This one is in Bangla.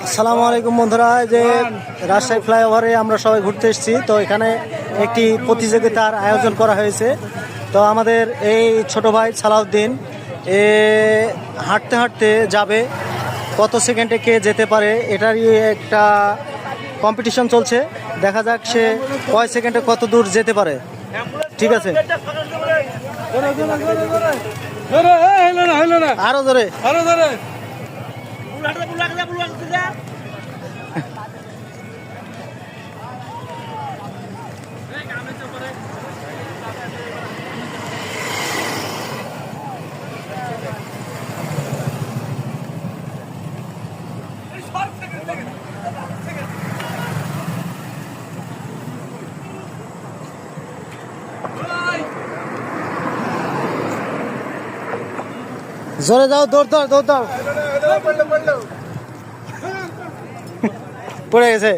আসসালামু আলাইকুম বন্ধুরা, যে রাজশাহী ফ্লাইওভারে আমরা সবাই ঘুরতে এসেছি। তো এখানে একটি প্রতিযোগিতার আয়োজন করা হয়েছে। তো আমাদের এই ছোট ভাই সালাউদ্দিন এ হাঁটতে হাঁটতে যাবে, কত সেকেন্ডে কে যেতে পারে এটারই একটা কম্পিটিশন চলছে। দেখা যাক সে কয় সেকেন্ডে কত দূর যেতে পারে। ঠিক আছে, আরো জোরে। জোরে যাও, দৌড় দাও, দৌড় দাও। পড়ে গেছে।